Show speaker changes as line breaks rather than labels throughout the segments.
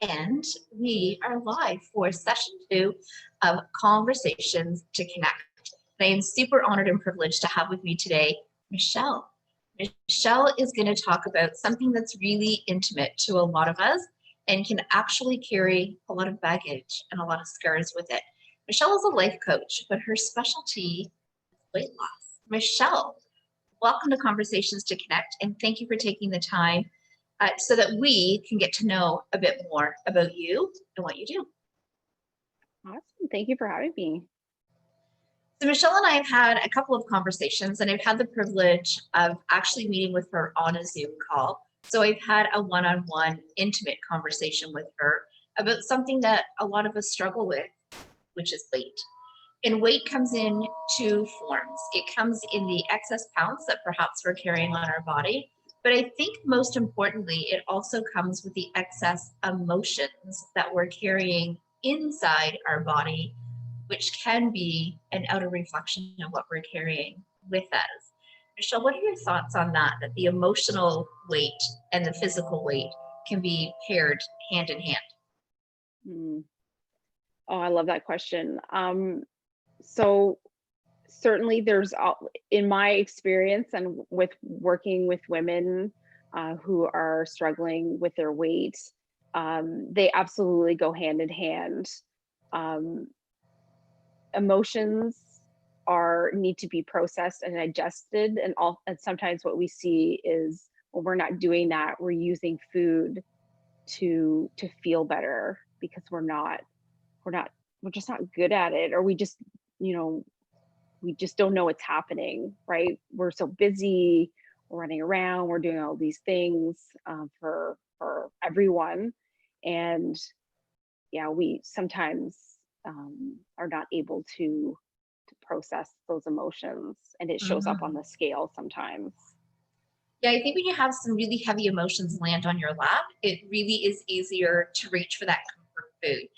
And we are live for session 2 of Conversations to Connect. And I am super honored and privileged to have with me today, Michelle. Michelle is going to talk about something that's really intimate to a lot of us and can actually carry a lot of baggage and a lot of scars with it. Michelle is a life coach, but her specialty is weight loss. Michelle, welcome to Conversations to Connect, and thank you for taking the time so that we can get to know a bit more about you and what you do.
Awesome. Thank you for having me.
So Michelle and I have had a couple of conversations, and I've had the privilege of actually meeting with her on a Zoom call. So I've had a one-on-one intimate conversation with her about something that a lot of us struggle with, which is weight. And weight comes in two forms. It comes in the excess pounds that perhaps we're carrying on our body, but I think most importantly, it also comes with the excess emotions that we're carrying inside our body, which can be an outer reflection of what we're carrying with us. Michelle, what are your thoughts on that the emotional weight and the physical weight can be paired hand in hand?
Oh, I love that question. So certainly there's, in my experience and with working with women who are struggling with their weight, they absolutely go hand in hand. Emotions need to be processed and digested, and sometimes what we see is when we're not doing that, we're using food to feel better because we're just not good at it, or we just don't know what's happening, right? We're so busy, we're running around, we're doing all these things for everyone, and yeah, we sometimes are not able to process those emotions, and it shows up on the scale sometimes.
Yeah, I think when you have some really heavy emotions land on your lap, it really is easier to reach for that comfort food.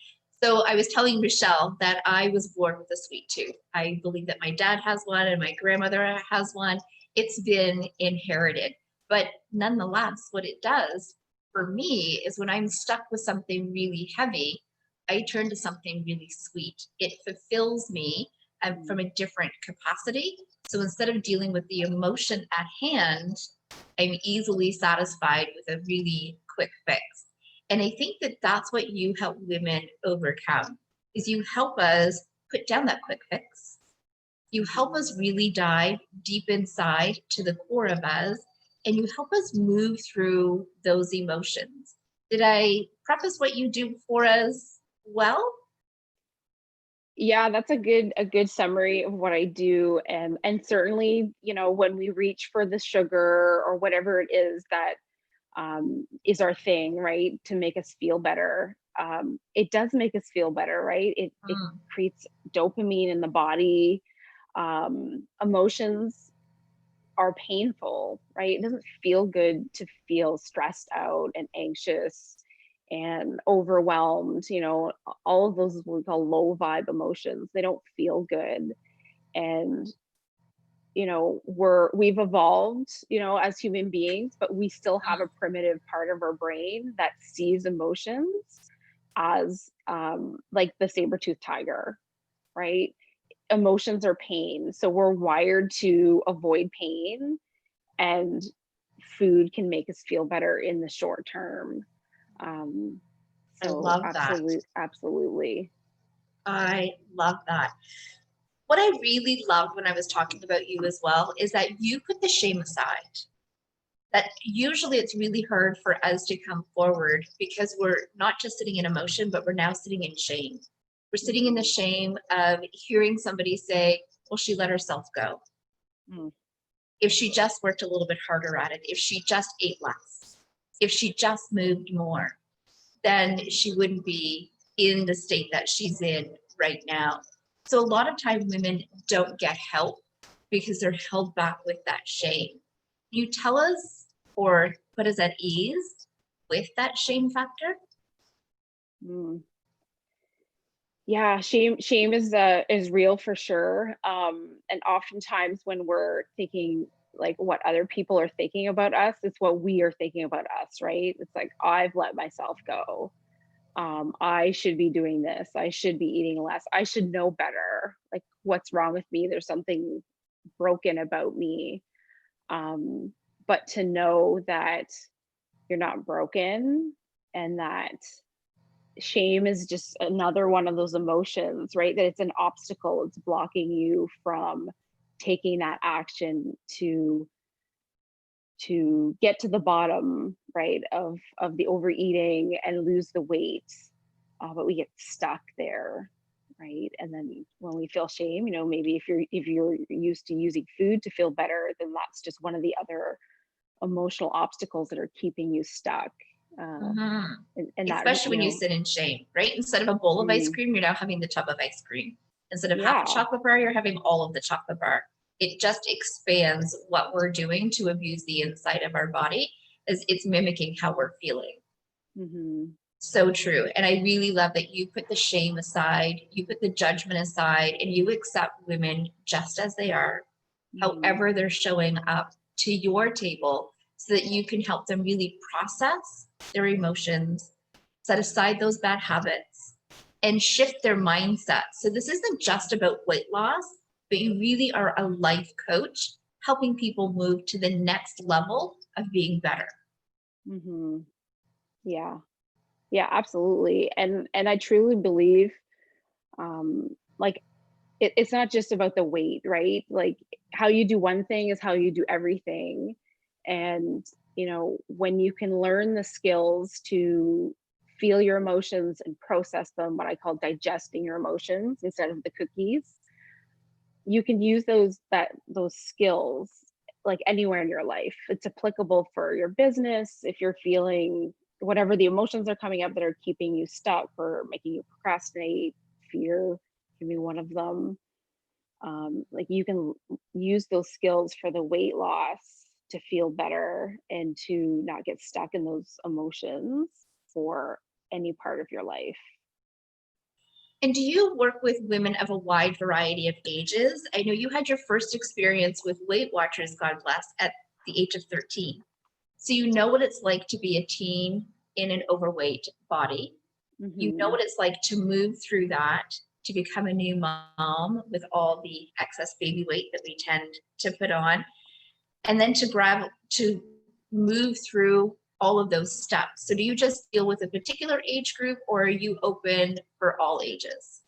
So I was telling Michelle that I was born with a sweet tooth. I believe that my dad has one and my grandmother has one. It's been inherited. But nonetheless, what it does for me is when I'm stuck with something really heavy, I turn to something really sweet. It fulfills me from a different capacity. So instead of dealing with the emotion at hand, I'm easily satisfied with a really quick fix. And I think that that's what you help women overcome, is you help us put down that quick fix. You help us really dive deep inside to the core of us, and you help us move through those emotions. Did I preface what you do for us well?
Yeah, that's a good summary of what I do. And certainly, when we reach for the sugar or whatever it is that is our thing, right, to make us feel better, it does make us feel better, right? It creates dopamine in the body. Emotions are painful, right? It doesn't feel good to feel stressed out and anxious and overwhelmed. All of those what we call low vibe emotions, they don't feel good. And we've evolved, as human beings, but we still have a primitive part of our brain that sees emotions as like the saber-toothed tiger, right? Emotions are pain, so we're wired to avoid pain, and food can make us feel better in the short term.
I love
Absolutely.
I love that. What I really loved when I was talking about you as well is that you put the shame aside. That usually it's really hard for us to come forward because we're not just sitting in emotion, but we're now sitting in shame. We're sitting in the shame of hearing somebody say, well, she let herself go. If she just worked a little bit harder at it, if she just ate less, if she just moved more, then she wouldn't be in the state that she's in right now. So a lot of times women don't get help because they're held back with that shame. Can you tell us or put us at ease with that shame factor?
Yeah, shame is real for sure. And oftentimes when we're thinking like what other people are thinking about us, it's what we are thinking about us, right? It's like, I've let myself go. I should be doing this. I should be eating less. I should know better. Like, what's wrong with me? There's something broken about me. Um, but to know that you're not broken, and that shame is just another one of those emotions, right? That it's an obstacle. It's blocking you from taking that action to get to the bottom, right, of the overeating and lose the weight. But we get stuck there, right? And then when we feel shame, maybe if you're used to using food to feel better, then that's just one of the other emotional obstacles that are keeping you stuck. Uh,
Mhm.
and that,
Especially when you sit in shame, right? Instead of a bowl of ice
mm,
cream, you're now having the tub of ice cream. Instead of half a
yeah.
chocolate bar, you're having all of the chocolate bar. It just expands what we're doing to abuse the inside of our body, as it's mimicking how we're feeling.
Hmm.
So true. And I really love that you put the shame aside, you put the judgment aside, and you accept women just as they are,
Hmm.
however they're showing up to your table, so that you can help them really process their emotions, set aside those bad habits, and shift their mindset. So this isn't just about weight loss, but you really are a life coach helping people move to the next level of being better.
Hmm. Yeah. Yeah, absolutely. And I truly believe, like, it's not just about the weight, right? Like, how you do one thing is how you do everything. And, when you can learn the skills to feel your emotions and process them, what I call digesting your emotions instead of the cookies, you can use those skills like anywhere in your life. It's applicable for your business if you're feeling whatever the emotions are coming up that are keeping you stuck or making you procrastinate. Fear can be one of them. Like, you can use those skills for the weight loss to feel better and to not get stuck in those emotions for any part of your life.
And do you work with women of a wide variety of ages? I know you had your first experience with Weight Watchers, God bless, at the age of 13. So you know what it's like to be a teen in an overweight body. You know
Hmm.
what it's like to move through that, to become a new mom with all the excess baby weight that we tend to put on, and then to move through all of those steps. So do you just deal with a particular age group, or are you open for all ages?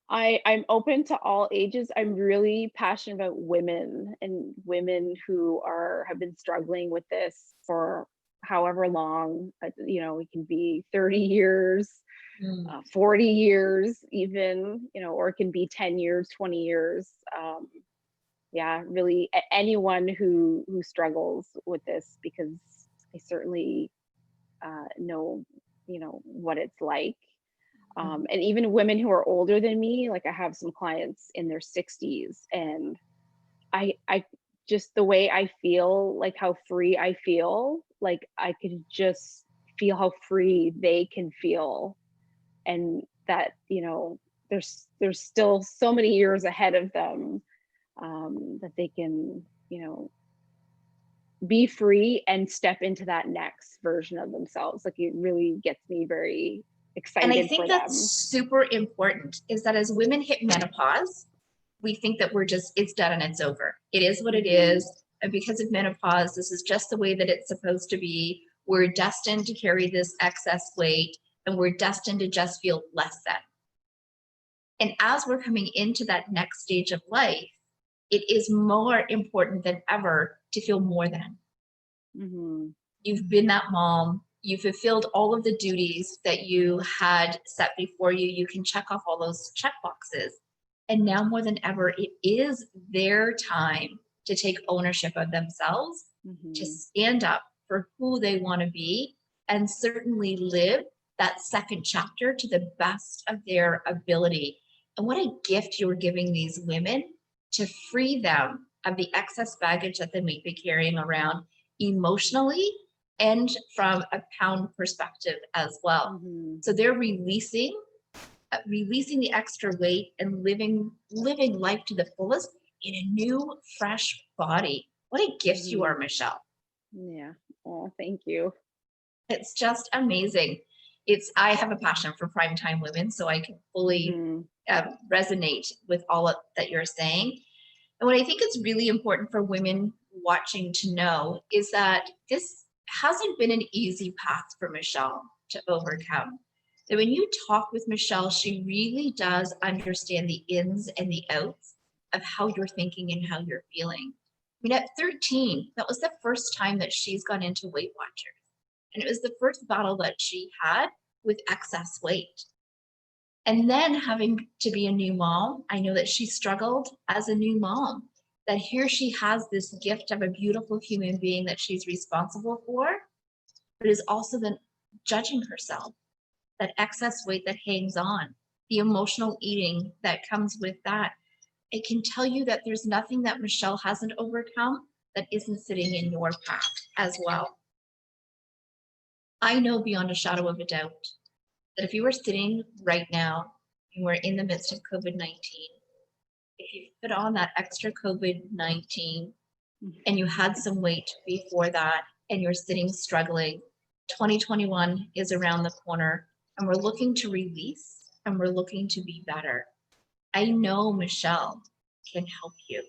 I'm open to all ages. I'm really passionate about women, and women who have been struggling with this for however long. It can be 30 years,
Mm.
40 years, even, or it can be 10 years, 20 years. Yeah, really, anyone who struggles with this, because I certainly know, what it's like. And even women who are older than me, like, I have some clients in their 60s, and I just the way I feel, like how free I feel, like I could just feel how free they can feel, and that, there's still so many years ahead of them, that they can, be free and step into that next version of themselves. Like, it really gets me very
And I
excited
think
for
that's
them.
super important, is that as women hit menopause, we think that it's done and it's over. It is what it
Hmm.
is. And because of menopause, this is just the way that it's supposed to be. We're destined to carry this excess weight, and we're destined to just feel less than. And as we're coming into that next stage of life, it is more important than ever to feel more than.
Hmm.
You've been that mom. You fulfilled all of the duties that you had set before you. You can check off all those check boxes. And now more than ever, it is their time to take ownership of themselves, to
Hmm.
stand up for who they want to be, and certainly live that second chapter to the best of their ability. And what a gift you're giving these women, to free them of the excess baggage that they may be carrying around emotionally, and from a pound perspective as well.
Hmm.
So they're releasing the extra weight and living life to the fullest in a new, fresh body. What a gift you
Hmm.
are, Michelle.
Yeah. Oh, thank you.
It's just amazing. I have a passion for primetime women, so I can fully
Mhm.
resonate with all that you're saying. And what I think is really important for women watching to know is that this hasn't been an easy path for Michelle to overcome. That when you talk with Michelle, she really does understand the ins and the outs of how you're thinking and how you're feeling. I mean, at 13, that was the first time that she's gone into Weight Watchers. And it was the first battle that she had with excess weight. And then having to be a new mom, I know that she struggled as a new mom. That here she has this gift of a beautiful human being that she's responsible for, but is also then judging herself. That excess weight that hangs on, the emotional eating that comes with that. It can tell you that there's nothing that Michelle hasn't overcome that isn't sitting in your path as well. I know beyond a shadow of a doubt that if you were sitting right now and we're in the midst of COVID-19, if you put on that extra COVID-19 and you had some weight before that and you're sitting struggling, 2021 is around the corner and we're looking to release and we're looking to be better. I know Michelle can help you.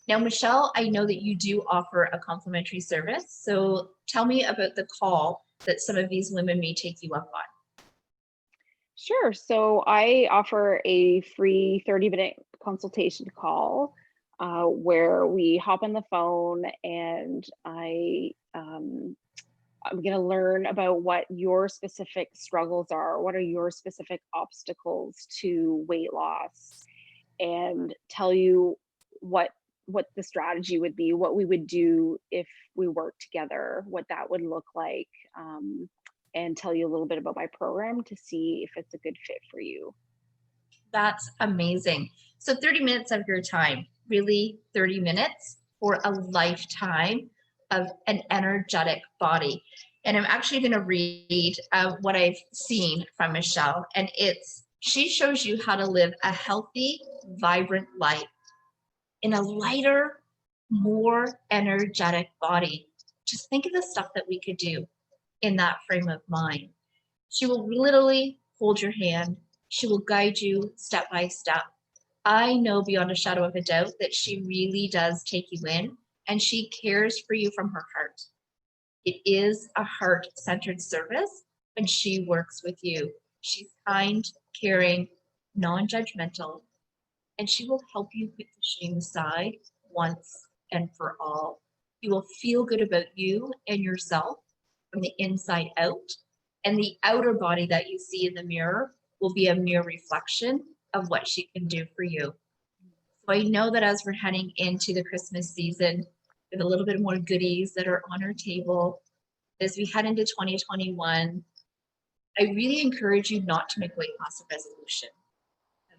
Now, Michelle, I know that you do offer a complimentary service. So tell me about the call that some of these women may take you up on.
Sure. So I offer a free 30-minute consultation call where we hop on the phone and I'm going to learn about what your specific struggles are. What are your specific obstacles to weight loss? And tell you what the strategy would be, what we would do if we worked together, what that would look like, and tell you a little bit about my program to see if it's a good fit for you.
That's amazing. So 30 minutes of your time, really 30 minutes for a lifetime of an energetic body. And I'm actually going to read what I've seen from Michelle. And she shows you how to live a healthy, vibrant life in a lighter, more energetic body. Just think of the stuff that we could do in that frame of mind. She will literally hold your hand. She will guide you step by step. I know beyond a shadow of a doubt that she really does take you in and she cares for you from her heart. It is a heart-centered service and she works with you. She's kind, caring, non-judgmental, and she will help you put the shame aside once and for all. You will feel good about you and yourself from the inside out, and the outer body that you see in the mirror will be a mere reflection of what she can do for you. So I know that as we're heading into the Christmas season, with a little bit more goodies that are on our table, as we head into 2021, I really encourage you not to make weight loss a resolution.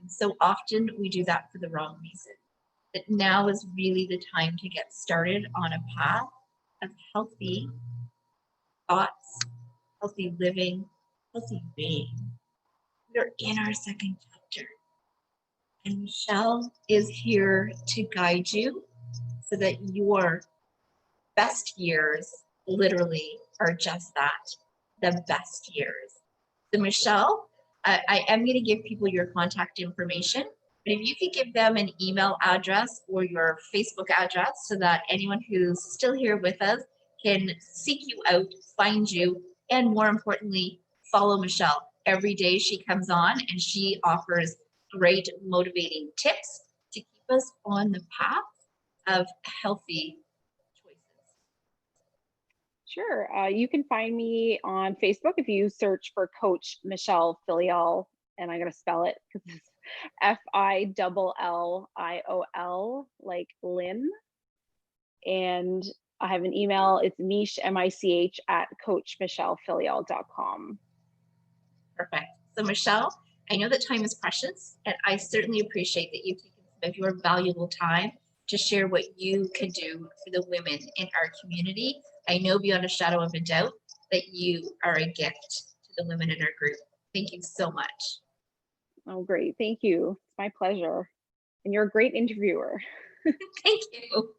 So often we do that for the wrong reason. That now is really the time to get started on a path of healthy thoughts, healthy living, healthy being. We're in our second chapter, and Michelle is here to guide you so that your best years literally are just that, the best years. So Michelle, I am going to give people your contact information, but if you could give them an email address or your Facebook address so that anyone who's still here with us can seek you out, find you, and more importantly, follow Michelle. Every day she comes on and she offers great motivating tips to keep us on the path of healthy choices.
Sure. You can find me on Facebook if you search for Coach Michelle Filliol, and I'm going to spell it because it's Filliol, like Lynn. And I have an email. It's Mish, M-I-C-H, at coachmichellefilliol.com.
Perfect. So Michelle, I know that time is precious, and I certainly appreciate that you've taken some of your valuable time to share what you could do for the women in our community. I know beyond a shadow of a doubt that you are a gift to the women in our group. Thank you so much.
Oh, great. Thank you. It's my pleasure. And you're a great interviewer.
Thank you.